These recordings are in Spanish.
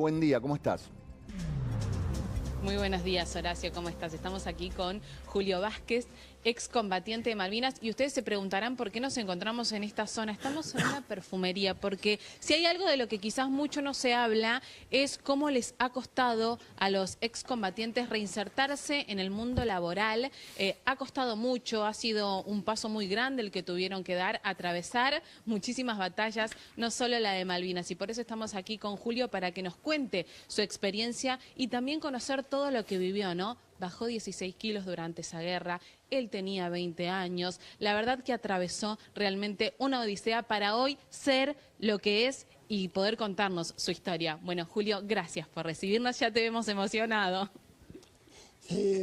Buen día, ¿cómo estás? Muy buenos días, Horacio, ¿cómo estás? Estamos aquí con Julio Vázquez, excombatiente de Malvinas, y ustedes se preguntarán por qué nos encontramos en esta zona. Estamos en una perfumería, porque si hay algo de lo que quizás mucho no se habla, es cómo les ha costado a los excombatientes reinsertarse en el mundo laboral. Ha costado mucho, ha sido un paso muy grande el que tuvieron que dar, atravesar muchísimas batallas, no solo la de Malvinas, y por eso estamos aquí con Julio para que nos cuente su experiencia y también conocer todo lo que vivió, ¿no? Bajó 16 kilos durante esa guerra, él tenía 20 años, la verdad que atravesó realmente una odisea para hoy ser lo que es y poder contarnos su historia. Bueno, Julio, gracias por recibirnos, ya te vemos emocionado.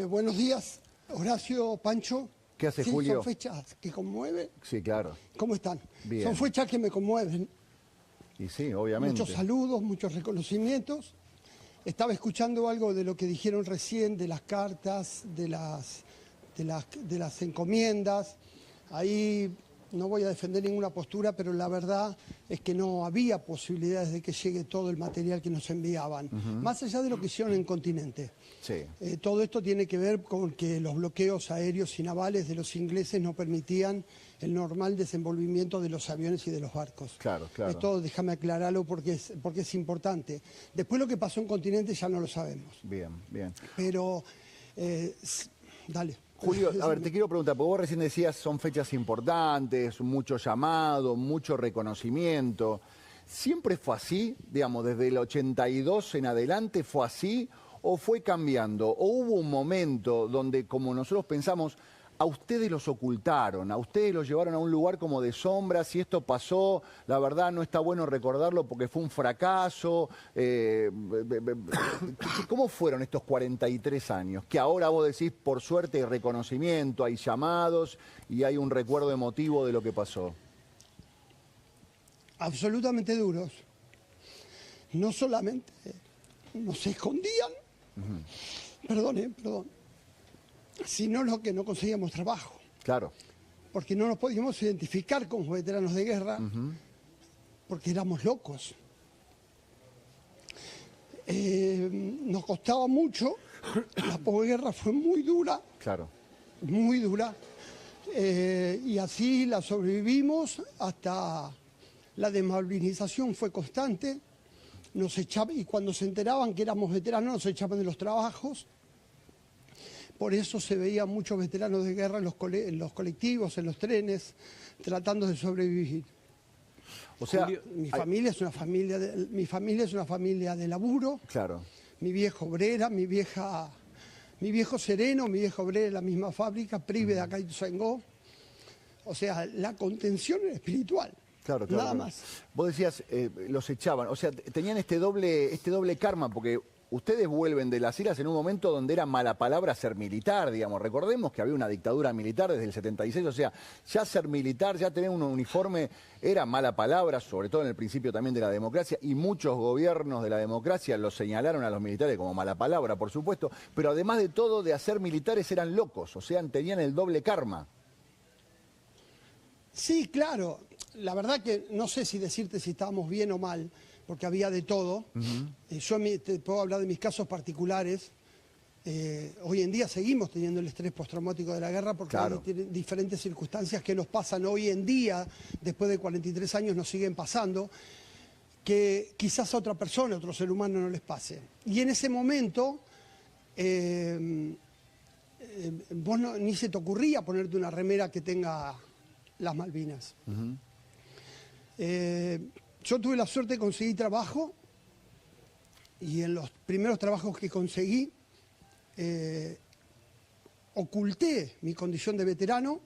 Buenos días, Horacio, Pancho. ¿Qué hace, sí, Julio? Son fechas que conmueven. Sí, claro. ¿Cómo están? Bien. Son fechas que me conmueven. Y sí, obviamente. Muchos saludos, muchos reconocimientos. Estaba escuchando algo de lo que dijeron recién, de las cartas, de las encomiendas. Ahí no voy a defender ninguna postura, pero la verdad es que no había posibilidades de que llegue todo el material que nos enviaban, más allá de lo que hicieron en Continente. Sí. Todo esto tiene que ver con que los bloqueos aéreos y navales de los ingleses no permitían el normal desenvolvimiento de los aviones y de los barcos. Claro, claro. Esto déjame aclararlo porque es importante. Después lo que pasó en Continente ya no lo sabemos. Bien, bien. Pero, dale. Julio, a ver, te quiero preguntar, porque vos recién decías son fechas importantes, mucho llamado, mucho reconocimiento. ¿Siempre fue así? Digamos, desde el 82 en adelante fue así, ¿o fue cambiando? ¿O hubo un momento donde, como nosotros pensamos, a ustedes los ocultaron, a ustedes los llevaron a un lugar como de sombra? Si esto pasó, la verdad no está bueno recordarlo porque fue un fracaso. ¿Cómo fueron estos 43 años? Que ahora vos decís, por suerte hay reconocimiento, hay llamados y hay un recuerdo emotivo de lo que pasó. Absolutamente duros. No solamente nos escondían, perdón, sino lo que no conseguíamos trabajo. Claro. Porque no nos podíamos identificar como veteranos de guerra, porque éramos locos. Nos costaba mucho, la posguerra fue muy dura. Claro. Muy dura. Y así la sobrevivimos hasta la desmalvinización fue constante. Nos echaban, y cuando se enteraban que éramos veteranos, nos echaban de los trabajos. Por eso se veían muchos veteranos de guerra en los colectivos, en los trenes, tratando de sobrevivir. O sea, mi familia es una familia de laburo. Claro. Mi viejo obrera, mi viejo sereno, mi vieja obrera en la misma fábrica, Prive de acá y Ituzaingó. O sea, la contención era espiritual. Claro, claro. Nada más. Vos decías, los echaban, o sea, tenían este doble karma, porque ustedes vuelven de las islas en un momento donde era mala palabra ser militar, digamos. Recordemos que había una dictadura militar desde el 76, o sea, ya ser militar, ya tener un uniforme era mala palabra, sobre todo en el principio también de la democracia, y muchos gobiernos de la democracia los señalaron a los militares como mala palabra, por supuesto, pero además de todo, de hacer militares eran locos, o sea, tenían el doble karma. Sí, claro. La verdad que no sé si decirte si estábamos bien o mal, porque había de todo. Yo te puedo hablar de mis casos particulares. Hoy en día seguimos teniendo el estrés postraumático de la guerra porque hay diferentes circunstancias que nos pasan hoy en día, después de 43 años nos siguen pasando, que quizás a otra persona, a otro ser humano no les pase. Y en ese momento, vos ni se te ocurría ponerte una remera que tenga las Malvinas. Yo tuve la suerte de conseguir trabajo y en los primeros trabajos que conseguí oculté mi condición de veterano,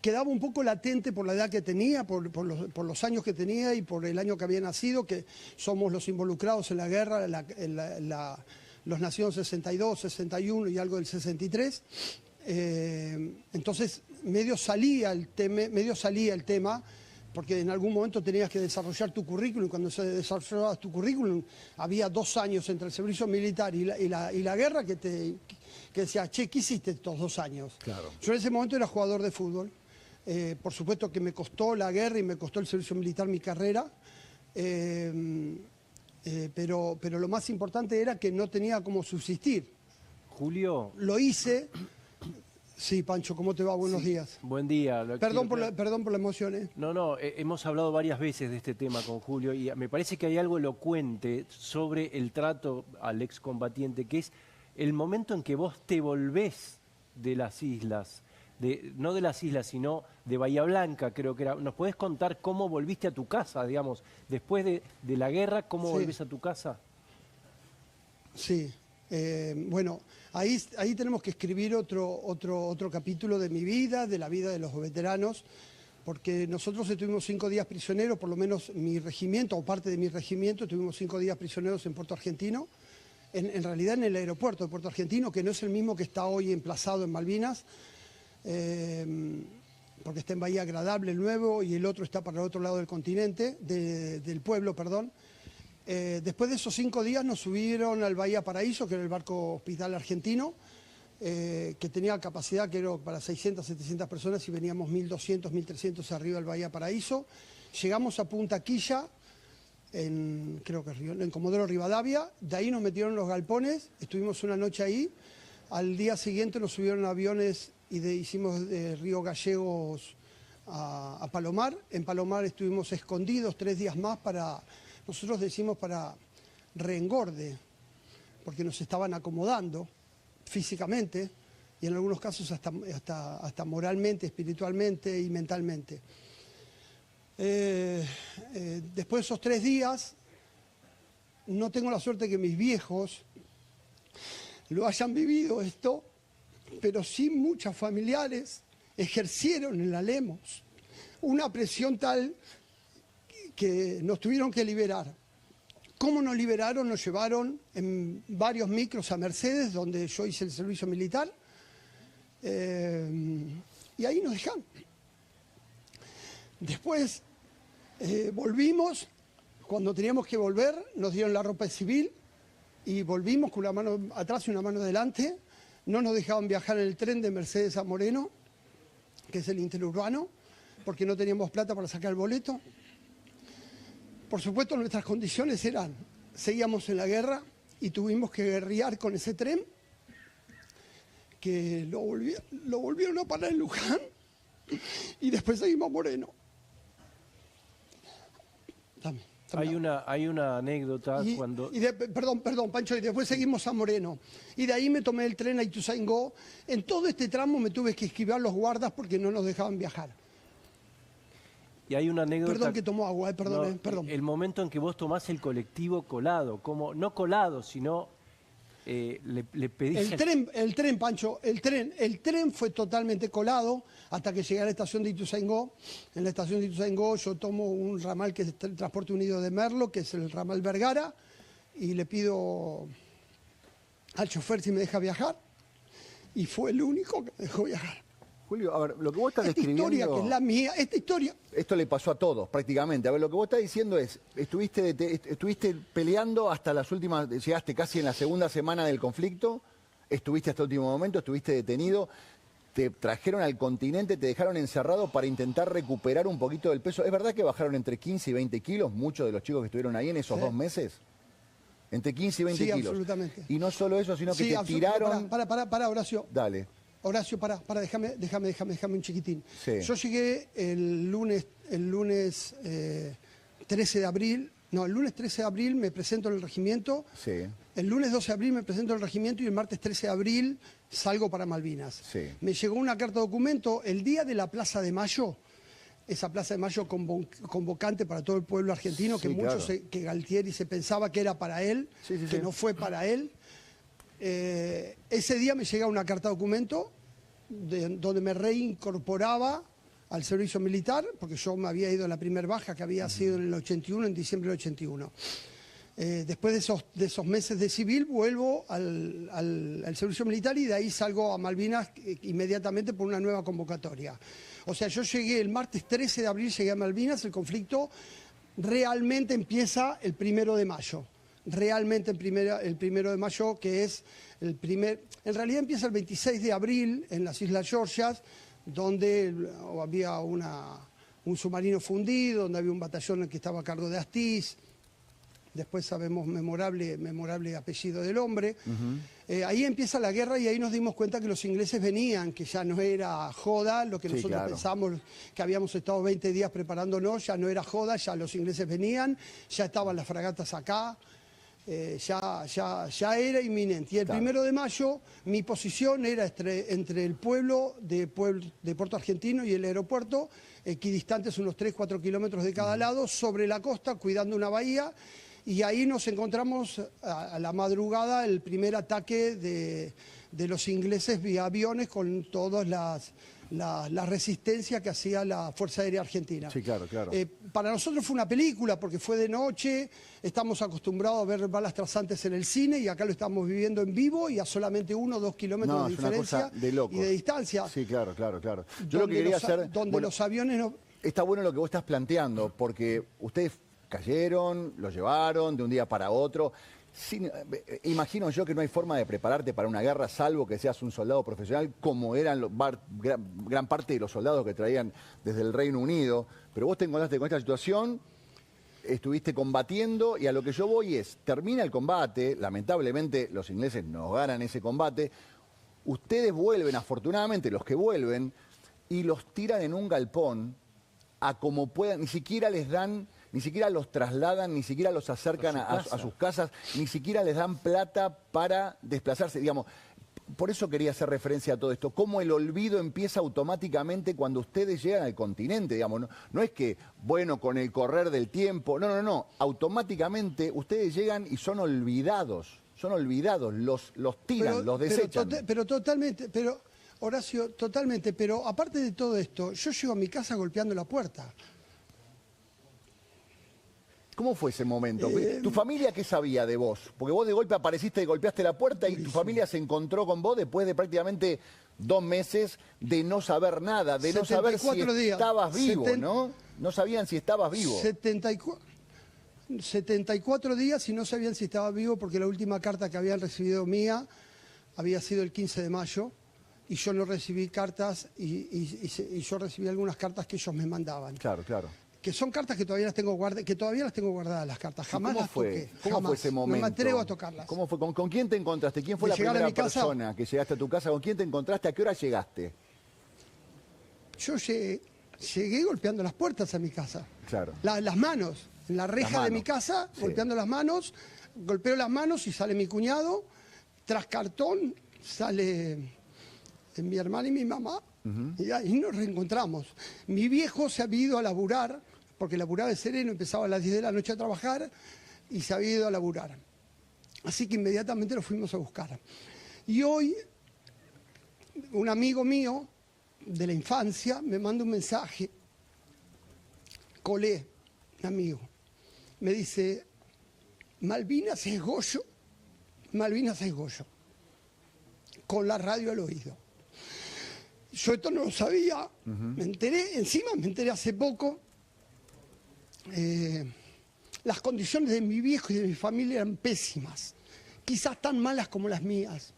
quedaba un poco latente por la edad que tenía, por los años que tenía y por el año que había nacido, que somos los involucrados en la guerra, los nacidos en 62, 61 y algo del 63. Entonces medio salía el tema, porque en algún momento tenías que desarrollar tu currículum. Cuando se desarrollaba tu currículum, había 2 años entre el servicio militar y la guerra que decía, che, ¿qué hiciste estos 2 años? Claro. Yo en ese momento era jugador de fútbol. Por supuesto que me costó la guerra y me costó el servicio militar mi carrera. pero lo más importante era que no tenía cómo subsistir. Julio. Lo hice. Sí, Pancho, ¿cómo te va? Buenos días. Buen día. Perdón por la emoción. No, hemos hablado varias veces de este tema con Julio y me parece que hay algo elocuente sobre el trato al excombatiente, que es el momento en que vos te volvés de las islas, no de las islas, sino de Bahía Blanca, creo que era. ¿Nos podés contar cómo volviste a tu casa, digamos, después de la guerra, cómo volvés a tu casa? Sí. Bueno, ahí tenemos que escribir otro capítulo de mi vida, de la vida de los veteranos, porque nosotros estuvimos 5 días prisioneros, por lo menos mi regimiento, o parte de mi regimiento, estuvimos 5 días prisioneros en Puerto Argentino, en realidad en el aeropuerto de Puerto Argentino, que no es el mismo que está hoy emplazado en Malvinas, porque está en Bahía Agradable el nuevo y el otro está para el otro lado del continente, del pueblo, perdón. Después de esos 5 días nos subieron al Bahía Paraíso, que era el barco hospital argentino, que tenía capacidad que era para 600, 700 personas y veníamos 1.200, 1.300 arriba del Bahía Paraíso. Llegamos a Punta Quilla, creo que en Comodoro Rivadavia, de ahí nos metieron los galpones, estuvimos una noche ahí, al día siguiente nos subieron aviones y hicimos de Río Gallegos a Palomar. En Palomar estuvimos escondidos 3 días más nosotros decimos para reengorde, porque nos estaban acomodando físicamente y en algunos casos hasta moralmente, espiritualmente y mentalmente. Después de esos 3 días, no tengo la suerte que mis viejos lo hayan vivido esto, pero sí muchos familiares ejercieron en la Lemos una presión tal que nos tuvieron que liberar. ¿Cómo nos liberaron? Nos llevaron en varios micros a Mercedes, donde yo hice el servicio militar, y ahí nos dejaron. Después volvimos, cuando teníamos que volver, nos dieron la ropa civil y volvimos con una mano atrás y una mano adelante. No nos dejaban viajar en el tren de Mercedes a Moreno, que es el interurbano, porque no teníamos plata para sacar el boleto. Por supuesto, nuestras condiciones eran, seguíamos en la guerra y tuvimos que guerrear con ese tren, que lo volvieron a parar en Luján y después seguimos a Moreno. Hay una anécdota cuando... Perdón, Pancho, y después seguimos a Moreno. Y de ahí me tomé el tren a Ituzaingó. En todo este tramo me tuve que esquivar los guardas porque no nos dejaban viajar. Y hay una anécdota... Perdón que tomó agua, perdón. El momento en que vos tomás el colectivo colado, no colado, sino le pedís... El tren, Pancho, el tren fue totalmente colado hasta que llegué a la estación de Ituzaingó. En la estación de Ituzaingó yo tomo un ramal que es el Transporte Unido de Merlo, que es el ramal Vergara, y le pido al chofer si me deja viajar, y fue el único que me dejó viajar. Julio, a ver, lo que vos estás describiendo... Esta historia, que es la mía, esta historia... Esto le pasó a todos, prácticamente. A ver, lo que vos estás diciendo es, estuviste peleando hasta las últimas... Llegaste casi en la segunda semana del conflicto, estuviste hasta el último momento, estuviste detenido, te trajeron al continente, te dejaron encerrado para intentar recuperar un poquito del peso. ¿Es verdad que bajaron entre 15 y 20 kilos muchos de los chicos que estuvieron ahí en esos 2 meses? Entre 15 y 20 kilos. Sí, absolutamente. Y no solo eso, sino que te tiraron... Para, Horacio. Dale. Horacio, déjame un chiquitín. Sí. Yo llegué el lunes 13 de abril, el lunes 13 de abril me presento en el regimiento, sí. El lunes 12 de abril me presento en el regimiento y el martes 13 de abril salgo para Malvinas. Sí. Me llegó una carta de documento el día de la Plaza de Mayo, esa Plaza de Mayo convocante para todo el pueblo argentino, sí, que muchos, claro. Que Galtieri se pensaba que era para él, que no fue para él. Ese día me llega una carta de documento donde me reincorporaba al servicio militar, porque yo me había ido en la primera baja, que había sido en el 81, en diciembre del 81. Después de esos meses de civil, vuelvo al servicio militar y de ahí salgo a Malvinas inmediatamente por una nueva convocatoria. O sea, yo llegué el martes 13 de abril, llegué a Malvinas, el conflicto realmente empieza el 1 de mayo. Realmente el primero de mayo, que es el primer... En realidad empieza el 26 de abril en las Islas Georgias, donde había un submarino fundido, donde había un batallón que estaba a cargo de Astiz. después sabemos memorable apellido del hombre. Ahí empieza la guerra y ahí nos dimos cuenta que los ingleses venían, que ya no era joda, lo que Sí, nosotros claro. pensamos que habíamos estado 20 días preparándonos, ya no era joda, ya los ingleses venían, ya estaban las fragatas acá. Ya era inminente. Y el Claro. 1 de mayo mi posición era entre el pueblo de Puerto Argentino y el aeropuerto, equidistantes unos 3-4 kilómetros de cada lado, sobre la costa, cuidando una bahía. Y ahí nos encontramos a la madrugada el primer ataque de los ingleses vía aviones con todas la resistencia que hacía la Fuerza Aérea Argentina. Sí, claro, claro. Para nosotros fue una película porque fue de noche, estamos acostumbrados a ver balas trazantes en el cine y acá lo estamos viviendo en vivo y a solamente 1 o 2 kilómetros No, de es una diferencia cosa de locos. y de distancia. Sí, claro, claro, claro. Yo lo que quería hacer... Donde bueno, los aviones no... está bueno lo que vos estás planteando, porque ustedes cayeron, lo llevaron de un día para otro. Imagino yo que no hay forma de prepararte para una guerra, salvo que seas un soldado profesional, como eran gran parte de los soldados que traían desde el Reino Unido. Pero vos te encontraste con esta situación, estuviste combatiendo, y a lo que yo voy es, termina el combate, lamentablemente los ingleses nos ganan ese combate, ustedes vuelven, afortunadamente los que vuelven, y los tiran en un galpón a como puedan, ni siquiera les dan, ni siquiera los trasladan, ni siquiera los acercan a sus casas, ni siquiera les dan plata para desplazarse, digamos. Por eso quería hacer referencia a todo esto, cómo el olvido empieza automáticamente cuando ustedes llegan al continente, digamos. No es que, bueno, con el correr del tiempo, no, automáticamente ustedes llegan y son olvidados, los tiran, los desechan. Pero totalmente, Horacio, totalmente, pero aparte de todo esto, yo llego a mi casa golpeando la puerta. ¿Cómo fue ese momento? ¿Tu familia qué sabía de vos? Porque vos de golpe apareciste y golpeaste la puerta y tu familia se encontró con vos después de prácticamente 2 meses de no saber nada, de no saber si estabas vivo, ¿no? No sabían si estabas vivo. 74 días y no sabían si estaba vivo porque la última carta que habían recibido mía había sido el 15 de mayo y yo no recibí cartas y yo recibí algunas cartas que ellos me mandaban. Claro, claro. Que son cartas que todavía las tengo guardadas, las cartas. Jamás las toqué. ¿Cómo fue ese momento? No me atrevo a tocarlas. ¿Cómo fue? ¿Con quién te encontraste? ¿Quién fue la primera persona que llegaste a tu casa? ¿Con quién te encontraste? ¿A qué hora llegaste? Yo llegué golpeando las puertas a mi casa. Claro. Las manos, en la reja de mi casa, sí, golpeando las manos. Golpeo las manos y sale mi cuñado. Tras cartón sale mi hermana y mi mamá. Y ahí nos reencontramos. Mi viejo se había ido a laburar, porque laburaba de sereno, empezaba a las 10 de la noche a trabajar y se había ido a laburar. Así que inmediatamente lo fuimos a buscar. Y hoy, un amigo mío de la infancia me manda un mensaje, Colé, un amigo, me dice, Malvinas es Goyo, con la radio al oído. Yo esto no lo sabía, me enteré hace poco. Las condiciones de mi viejo y de mi familia eran pésimas, quizás tan malas como las mías.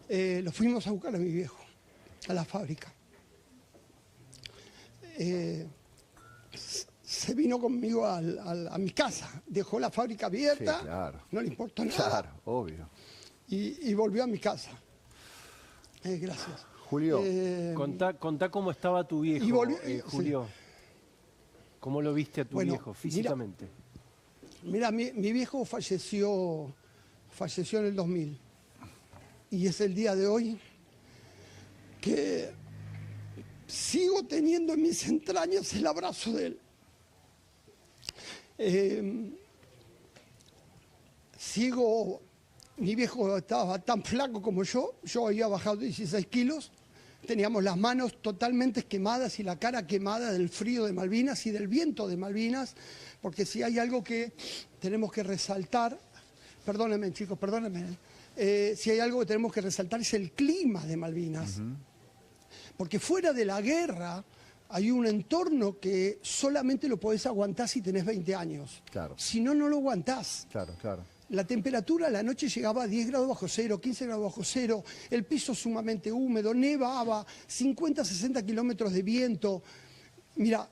Lo fuimos a buscar a mi viejo, a la fábrica. Se vino conmigo a mi casa, dejó la fábrica abierta, sí, claro. No le importó nada. Claro, obvio. Y volvió a mi casa. Gracias. Julio, contá cómo estaba tu viejo, Julio. Sí. ¿Cómo lo viste a tu viejo físicamente? Mira, mi viejo falleció en el 2000. Y es el día de hoy que sigo teniendo en mis entrañas el abrazo de él. Mi viejo estaba tan flaco como yo había bajado 16 kilos, teníamos las manos totalmente quemadas y la cara quemada del frío de Malvinas y del viento de Malvinas, porque si hay algo que tenemos que resaltar, perdónenme chicos, si hay algo que tenemos que resaltar es el clima de Malvinas, porque fuera de la guerra hay un entorno que solamente lo podés aguantar si tenés 20 años, claro. Si no, no lo aguantás. Claro, claro. La temperatura a la noche llegaba a 10 grados bajo cero, 15 grados bajo cero, el piso sumamente húmedo, nevaba, 50, 60 kilómetros de viento. Mira,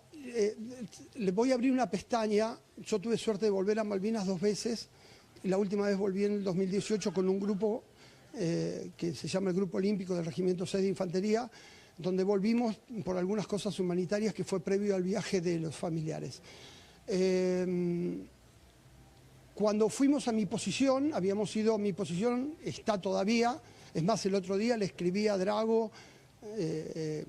le voy a abrir una pestaña. Yo tuve suerte de volver a Malvinas 2 veces. La última vez volví en el 2018 con un grupo que se llama el Grupo Olímpico del Regimiento 6 de Infantería, donde volvimos por algunas cosas humanitarias que fue previo al viaje de los familiares. Cuando fuimos a mi posición, habíamos ido a mi posición, está todavía, es más, el otro día le escribí a Drago, que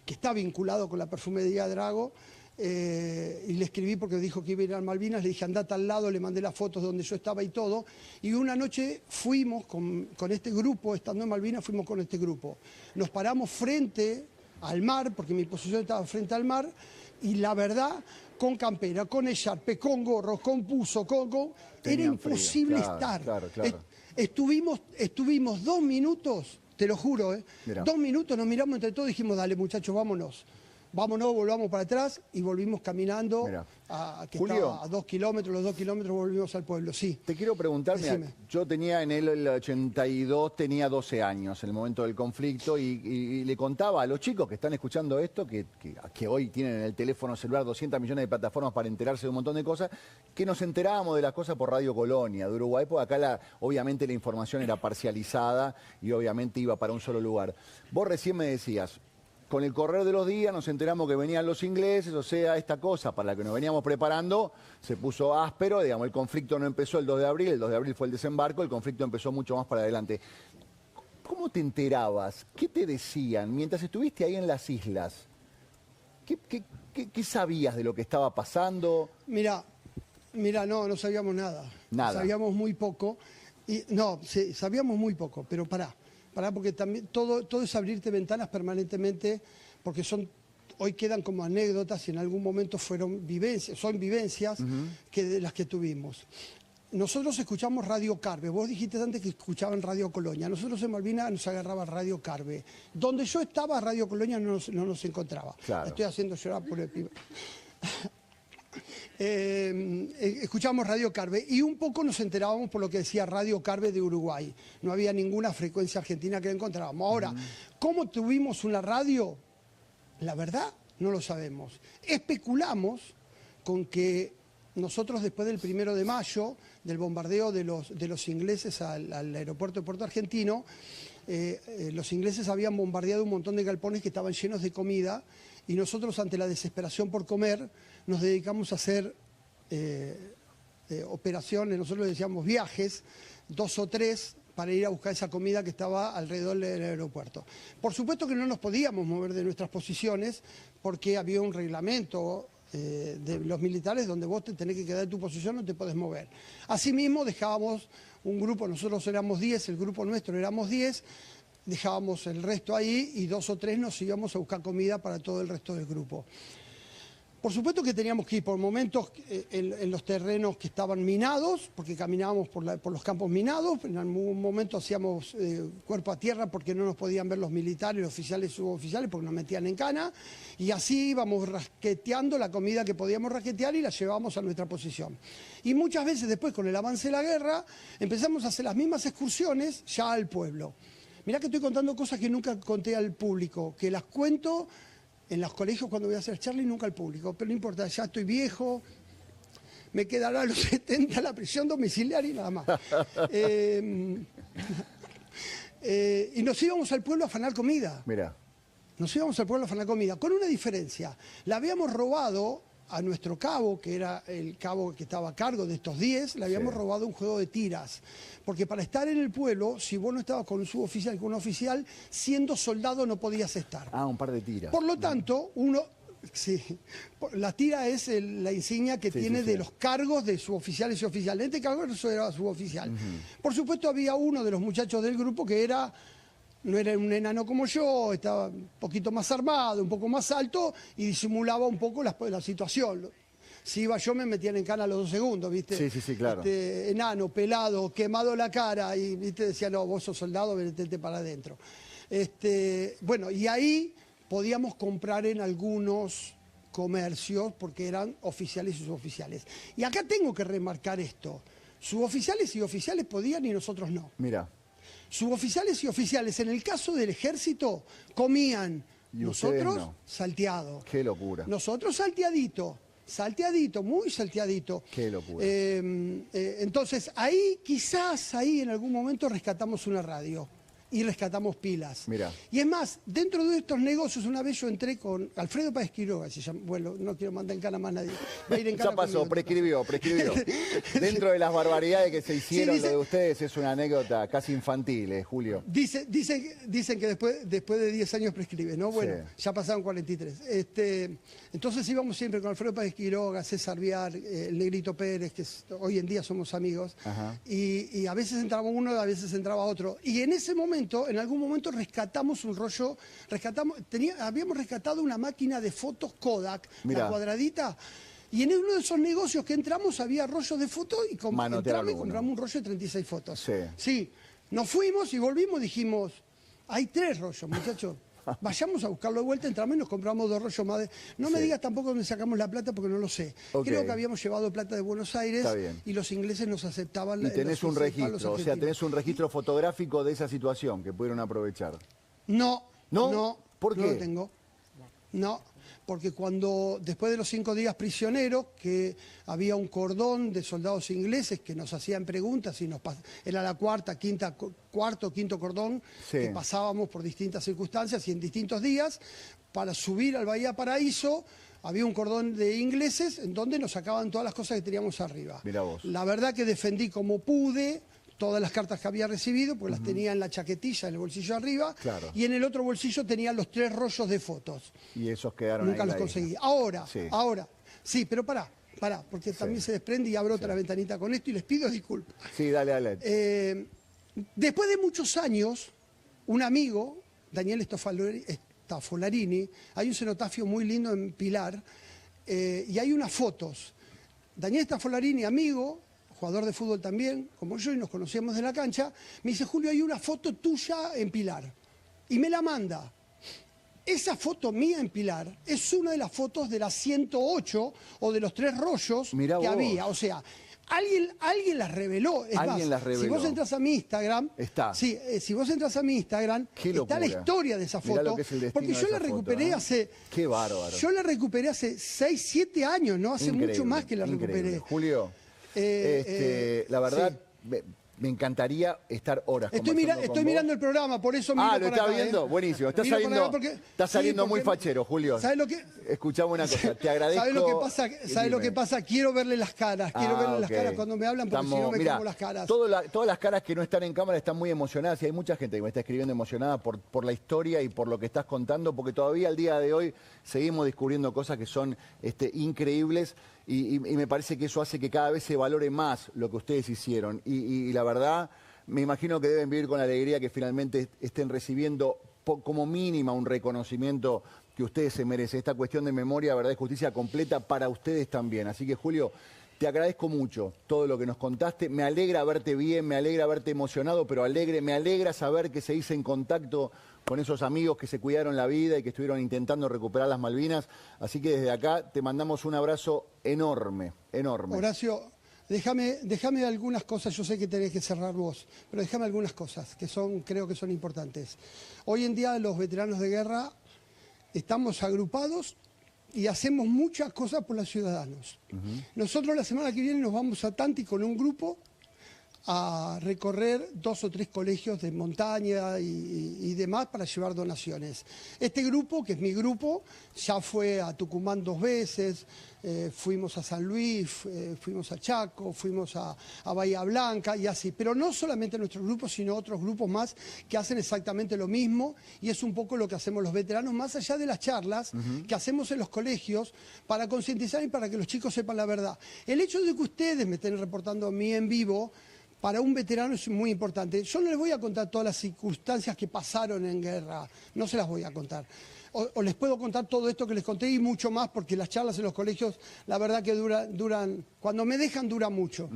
está vinculado con la perfumería Drago, y le escribí porque dijo que iba a ir a Malvinas, le dije andate al lado, le mandé las fotos donde yo estaba y todo, y una noche fuimos con este grupo, estando en Malvinas fuimos con este grupo, nos paramos frente al mar, porque mi posición estaba frente al mar, y la verdad, con campera, con echarpe, con gorros, con puso, era imposible estar. Claro. Estuvimos 2 minutos, te lo juro, 2 minutos nos miramos entre todos y dijimos, dale muchachos, vámonos, volvamos para atrás y volvimos caminando que Julio, estaba a 2 kilómetros, los 2 kilómetros volvimos al pueblo, sí. Te quiero preguntar, mira, yo tenía en el 82, tenía 12 años en el momento del conflicto y le contaba a los chicos que están escuchando esto, que hoy tienen en el teléfono celular 200 millones de plataformas para enterarse de un montón de cosas, que nos enterábamos de las cosas por Radio Colonia de Uruguay, porque acá obviamente la información era parcializada y obviamente iba para un solo lugar. Vos recién me decías, con el correr de los días nos enteramos que venían los ingleses, o sea, esta cosa para la que nos veníamos preparando se puso áspero, digamos, el conflicto no empezó el 2 de abril, el 2 de abril fue el desembarco, el conflicto empezó mucho más para adelante. ¿Cómo te enterabas? ¿Qué te decían mientras estuviste ahí en las islas? ¿Qué sabías de lo que estaba pasando? Mira, no sabíamos nada. Nada. Sabíamos muy poco. Sí, sabíamos muy poco, pero pará, porque también todo es abrirte ventanas permanentemente, porque hoy quedan como anécdotas y en algún momento son vivencias de las que tuvimos. Nosotros escuchamos Radio Carve, vos dijiste antes que escuchaban Radio Colonia, nosotros en Malvinas nos agarraba Radio Carve. Donde yo estaba, Radio Colonia no nos encontraba. Claro. Estoy haciendo llorar por el pibe. Escuchábamos Radio Carve y un poco nos enterábamos por lo que decía Radio Carve de Uruguay. No había ninguna frecuencia argentina que encontrábamos. Ahora, ¿cómo tuvimos una radio? La verdad, no lo sabemos. Especulamos con que nosotros después del 1 de mayo, del bombardeo de los ingleses al aeropuerto de Puerto Argentino, los ingleses habían bombardeado un montón de galpones que estaban llenos de comida y nosotros, ante la desesperación por comer, nos dedicamos a hacer operaciones, nosotros le decíamos viajes, 2 o 3, para ir a buscar esa comida que estaba alrededor del aeropuerto. Por supuesto que no nos podíamos mover de nuestras posiciones porque había un reglamento de los militares donde vos te tenés que quedar en tu posición, no te podés mover. Asimismo, dejábamos un grupo, nosotros éramos 10, el grupo nuestro éramos 10, dejábamos el resto ahí y 2 o 3 nos íbamos a buscar comida para todo el resto del grupo. Por supuesto que teníamos que ir por momentos en los terrenos que estaban minados, porque caminábamos por los campos minados, en algún momento hacíamos cuerpo a tierra porque no nos podían ver los militares, los oficiales y suboficiales porque nos metían en cana, y así íbamos rasqueteando la comida que podíamos rasquetear y la llevábamos a nuestra posición. Y muchas veces después, con el avance de la guerra, empezamos a hacer las mismas excursiones ya al pueblo. Mirá que estoy contando cosas que nunca conté al público, que las cuento en los colegios cuando voy a hacer charla y nunca al público, pero no importa, ya estoy viejo, me quedará a los 70 la prisión domiciliaria y nada más. Y nos íbamos al pueblo a afanar comida. Mira. Nos íbamos al pueblo a afanar comida, con una diferencia. La habíamos robado a nuestro cabo, que era el cabo que estaba a cargo de estos 10, le habíamos robado un juego de tiras. Porque para estar en el pueblo, si vos no estabas con un suboficial y con un oficial, siendo soldado no podías estar. Ah, un par de tiras. Por lo tanto, la tira es la insignia que tiene de los cargos de suboficiales y oficiales. En este caso eso era suboficial. Por supuesto había uno de los muchachos del grupo que no era un enano como yo, estaba un poquito más armado, un poco más alto y disimulaba un poco la situación. Si iba yo me metían en cana a los 2 segundos, ¿viste? Sí, claro. Enano, pelado, quemado la cara y ¿viste? Decía, no, vos sos soldado, vete para adentro. Bueno, y ahí podíamos comprar en algunos comercios porque eran oficiales y suboficiales. Y acá tengo que remarcar esto. Suboficiales y oficiales podían y nosotros no. Mira. Suboficiales y oficiales, en el caso del ejército, comían Y nosotros no. salteado. Qué locura. Nosotros salteadito, muy salteadito. Qué locura. Entonces, quizás ahí en algún momento rescatamos una radio y rescatamos pilas. Mirá. Y es más, dentro de estos negocios, una vez yo entré con Alfredo Páez Quiroga, se llama, bueno, no quiero mandar en cana más nadie. Va a ir en cana Ya pasó, conmigo, prescribió. Dentro de las barbaridades que se hicieron, Sí, dice- lo de ustedes es una anécdota casi infantil, Julio. Dicen que después de 10 años prescribe, ¿no? Bueno, Sí. ya pasaron 43. Entonces íbamos siempre con Alfredo Páez Quiroga, César Viar, el Negrito Pérez, que hoy en día somos amigos. Ajá. Y a veces entraba uno, a veces entraba otro. Y en ese momento, en algún momento rescatamos un rollo, habíamos rescatado una máquina de fotos Kodak, Mirá. la cuadradita. Y en uno de esos negocios que entramos había rollos de fotos y Manotearon entramos y uno. compramos un rollo de 36 fotos. Sí. Sí, nos fuimos y volvimos, dijimos, hay 3 rollos, muchachos. Vayamos a buscarlo de vuelta, entramos y nos compramos 2 rollos más. No me Sí. digas tampoco dónde sacamos la plata porque no lo sé. Ok. Creo que habíamos llevado plata de Buenos Aires Está bien. y los ingleses nos aceptaban. Y tenés un los registro, o sea, argentinos. tenés un registro fotográfico de esa situación que pudieron aprovechar. No, ¿No? no, ¿Por no qué? lo tengo. No, porque después de los 5 días prisioneros, que había un cordón de soldados ingleses que nos hacían preguntas y era la cuarto, quinto cordón Sí. que pasábamos por distintas circunstancias y en distintos días, para subir al Bahía Paraíso, había un cordón de ingleses en donde nos sacaban todas las cosas que teníamos arriba. Mirá vos. La verdad que defendí como pude todas las cartas que había recibido, porque las tenía en la chaquetilla, en el bolsillo arriba, Claro. y en el otro bolsillo tenía los 3 rollos de fotos. Y esos quedaron Nunca ahí en los la conseguí. isla. Ahora, sí, pero pará, porque también se desprende y abro otra ventanita con esto y les pido disculpas. Sí, dale. Después de muchos años, un amigo, Daniel Stafolarini, hay un cenotafio muy lindo en Pilar, y hay unas fotos. Daniel Stafolarini, amigo, jugador de fútbol también, como yo, y nos conocíamos de la cancha, me dice, Julio, hay una foto tuya en Pilar. Y me la manda. Esa foto mía en Pilar es una de las fotos de las 108 o de los 3 rollos Mirá que vos. había. O sea, alguien las reveló. Es Alguien más, las reveló. si vos entras a mi Instagram, Está. Sí, si vos entras a mi Instagram, Qué está la locura. historia de esa Mirá foto. lo que es el destino Porque de yo esa la foto, recuperé ¿no? hace. Qué bárbaro. Yo la recuperé hace 6, 7 años, ¿no? Hace Increíble, mucho más que la increíble. recuperé. Julio, la verdad, sí. me encantaría estar horas Estoy conversando con vos. mirando el programa, por eso miro Ah, para ¿lo está acá, viendo? Buenísimo. Está Miro para saliendo, acá porque- está saliendo sí, muy porque- fachero, Julio. ¿Sabes lo que? Escuchame una cosa, te agradezco. ¿Sabes lo que pasa? ¿Sabes lo Dime. que pasa? Quiero verle las caras, quiero verle las ok. caras cuando me hablan, porque si no me Mirá, como las caras. todas las caras que no están en cámara están muy emocionadas y hay mucha gente que me está escribiendo emocionada por la historia y por lo que estás contando, porque todavía al día de hoy seguimos descubriendo cosas que son increíbles y me parece que eso hace que cada vez se valore más lo que ustedes hicieron. Y la verdad, me imagino que deben vivir con alegría que finalmente estén recibiendo como mínima un reconocimiento que ustedes se merecen. Esta cuestión de memoria, verdad y justicia completa para ustedes también. Así que, Julio, te agradezco mucho todo lo que nos contaste. Me alegra verte bien, me alegra verte emocionado, pero me alegra saber que seguís en contacto con esos amigos que se cuidaron la vida y que estuvieron intentando recuperar las Malvinas. Así que desde acá te mandamos un abrazo enorme, enorme. Horacio, déjame algunas cosas, yo sé que tenés que cerrar vos, pero déjame algunas cosas que creo que son importantes. Hoy en día los veteranos de guerra estamos agrupados y hacemos muchas cosas por los ciudadanos. Nosotros la semana que viene nos vamos a Tanti con un grupo a recorrer 2 o 3 colegios de montaña y demás para llevar donaciones. Este grupo, que es mi grupo, ya fue a Tucumán 2 veces, fuimos a San Luis, fuimos a Chaco, fuimos a Bahía Blanca y así. Pero no solamente nuestro grupo, sino otros grupos más que hacen exactamente lo mismo y es un poco lo que hacemos los veteranos, más allá de las charlas que hacemos en los colegios para concientizar y para que los chicos sepan la verdad. El hecho de que ustedes me estén reportando a mí en vivo, para un veterano es muy importante. Yo no les voy a contar todas las circunstancias que pasaron en guerra, no se las voy a contar. O les puedo contar todo esto que les conté y mucho más, porque las charlas en los colegios, la verdad que duran cuando me dejan dura mucho.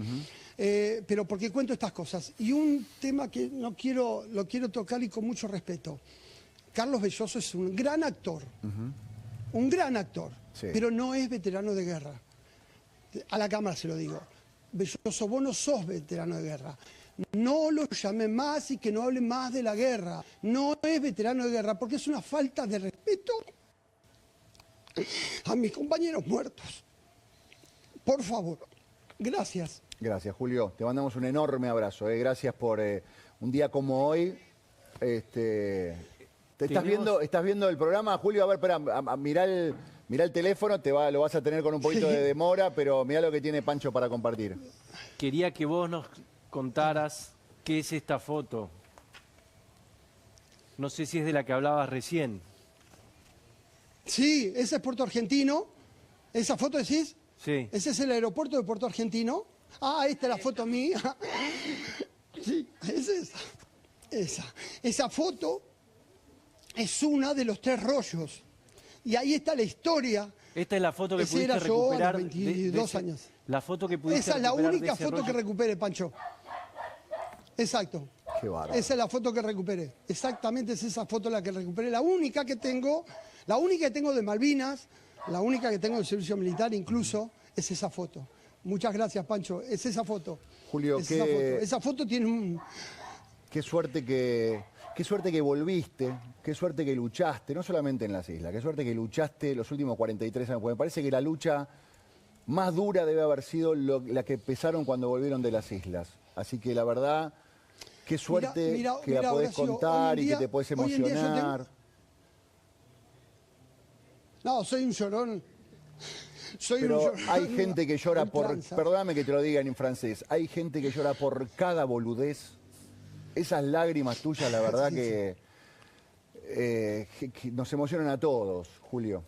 Pero porque cuento estas cosas. Y un tema que lo quiero tocar y con mucho respeto. Carlos Belloso es un gran actor, Sí. pero no es veterano de guerra. A la cámara se lo digo. Belloso, vos no sos veterano de guerra. no lo llamen más y que no hablen más de la guerra. No es veterano de guerra, porque es una falta de respeto a mis compañeros muertos. Por favor, gracias. Gracias, Julio. Te mandamos un enorme abrazo. Gracias por un día como hoy. ¿Estás viendo el programa, Julio? A ver, espera, mirá el teléfono, lo vas a tener con un poquito de demora, pero mirá lo que tiene Pancho para compartir. Quería que vos nos contaras qué es esta foto. No sé si es de la que hablabas recién. Sí, ese es Puerto Argentino. ¿Esa foto decís? Sí. Ese es el aeropuerto de Puerto Argentino. Ah, esta es la foto mía. Sí, es esa. Esa foto es una de los 3 rollos. Y ahí está la historia. Esta es la foto que pudiste era yo recuperar. a los 22 años. La foto que pudiste Esa es la recuperar de única ese foto rollo. que recupere, Pancho. Exacto. Qué bárbaro. Esa es la foto que recuperé. Exactamente es esa foto la que recuperé. La única que tengo de Malvinas, la única que tengo del servicio militar incluso, es esa foto. Muchas gracias, Pancho. Es esa foto. Julio, esa foto tiene un... Qué suerte que volviste, qué suerte que luchaste, no solamente en las islas, qué suerte que luchaste los últimos 43 años, porque me parece que la lucha más dura debe haber sido la que empezaron cuando volvieron de las islas. Así que la verdad, qué suerte que la podés Horacio, contar y que te podés hoy en día yo emocionar. No, soy un llorón. Pero hay gente que llora por, ultranza. perdóname que te lo digan en francés, hay gente que llora por cada boludez. Esas lágrimas tuyas, la verdad que nos emocionan a todos, Julio.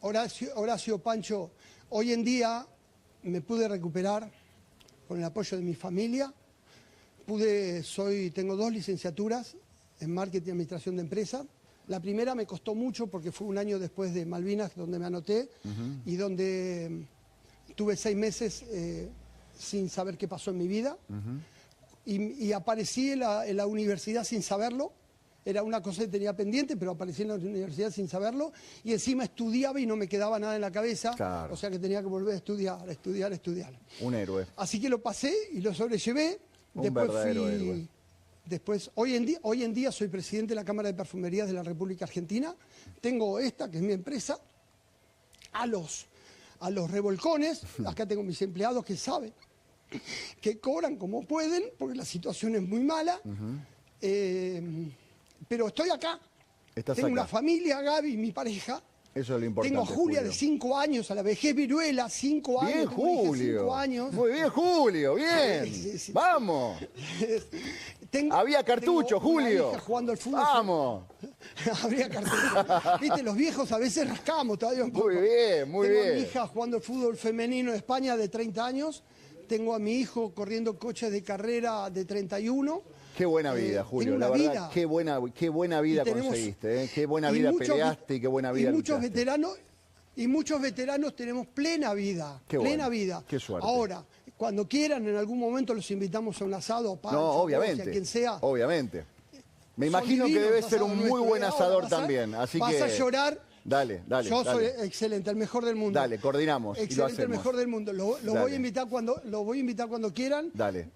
Horacio, Pancho, hoy en día me pude recuperar con el apoyo de mi familia. Tengo 2 licenciaturas en marketing y administración de empresas. La primera me costó mucho porque fue un año después de Malvinas donde me anoté y donde tuve 6 meses sin saber qué pasó en mi vida. Y aparecí en la universidad sin saberlo. Era una cosa que tenía pendiente, pero aparecí en la universidad sin saberlo. Y encima estudiaba y no me quedaba nada en la cabeza. Claro. O sea que tenía que volver a estudiar. Un héroe. Así que lo pasé y lo sobrellevé. Un verdadero héroe. Después, hoy en día soy presidente de la Cámara de Perfumerías de la República Argentina. Tengo esta, que es mi empresa, a los revolcones. Acá tengo mis empleados que saben que cobran como pueden, porque la situación es muy mala. Pero estoy acá. Tengo una familia, Gaby, mi pareja. Eso es lo importante. Tengo a Julia Julio. de 5 años, a la vejez viruela, 5 años. Bien, como dije, Julio. 5 años. Muy bien, Julio, bien. Sí. Vamos. Tengo- Había cartucho, tengo una Julio. hija jugando al fútbol. Vamos. Habría cartucho. Viste, los viejos a veces rascamos todavía un poco. Muy bien, muy Tengo a bien. mi hija jugando al fútbol femenino en España de 30 años. Tengo a mi hijo corriendo coches de carrera de 31. Qué buena vida, Julio. tengo La una verdad, vida. qué buena vida Y tenemos- conseguiste. Qué buena y vida muchos peleaste y qué buena vida luchaste. Y muchos veteranos tenemos plena vida. Qué plena bueno, vida. qué suerte. Ahora, cuando quieran, en algún momento los invitamos a un asado, a Pancho, No, a vos y obviamente. a quien sea. Obviamente. Me Son imagino que divinos debe los ser un asados muy nuestros, buen ¿eh? Ahora asador vas a- también. Así vas que. a llorar. Dale. Yo soy excelente, el mejor del mundo. Dale, coordinamos y lo Excelente, el hacemos. mejor del mundo. Lo Dale. voy a invitar cuando quieran. Dale.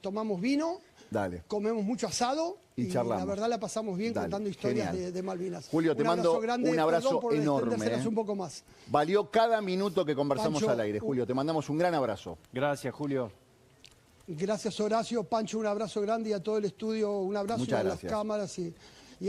Tomamos vino, Dale. comemos mucho asado Y charlamos. la verdad la pasamos bien Dale, contando historias genial. de Malvinas. Julio, te Un mando abrazo grande, un abrazo perdón por enorme. extendérselas un poco más. Valió cada minuto que conversamos Pancho, al aire, Julio. Te mandamos un gran abrazo. Gracias, Julio. Gracias, Horacio. Pancho, un abrazo grande y a todo el estudio, un abrazo Muchas a las gracias. cámaras y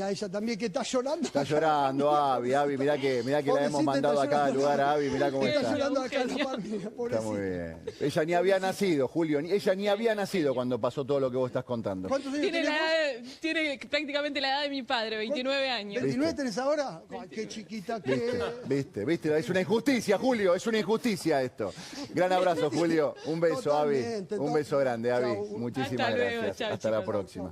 a ella también que está llorando. Está llorando, Avi, mirá que la hemos Pobrecita, mandado a está cada llorando. lugar, Avi, mirá cómo Está está. llorando acá en la Genio. familia, Está pobrecita. muy bien. Ella ni había nacido, Julio. Ella ni había nacido cuando pasó todo lo que vos estás contando. ¿Cuántos años Tiene, tenemos? tiene prácticamente la edad de mi padre, 29 años. ¿29 tenés ahora? Ay, qué chiquita que... ¿Viste? Es una injusticia, Julio. Es una injusticia esto. Gran abrazo, Julio. Un beso, Avi. Totalmente, Un beso grande, Avi. chau. Muchísimas Hasta luego, gracias. chau, Hasta la chicos. próxima.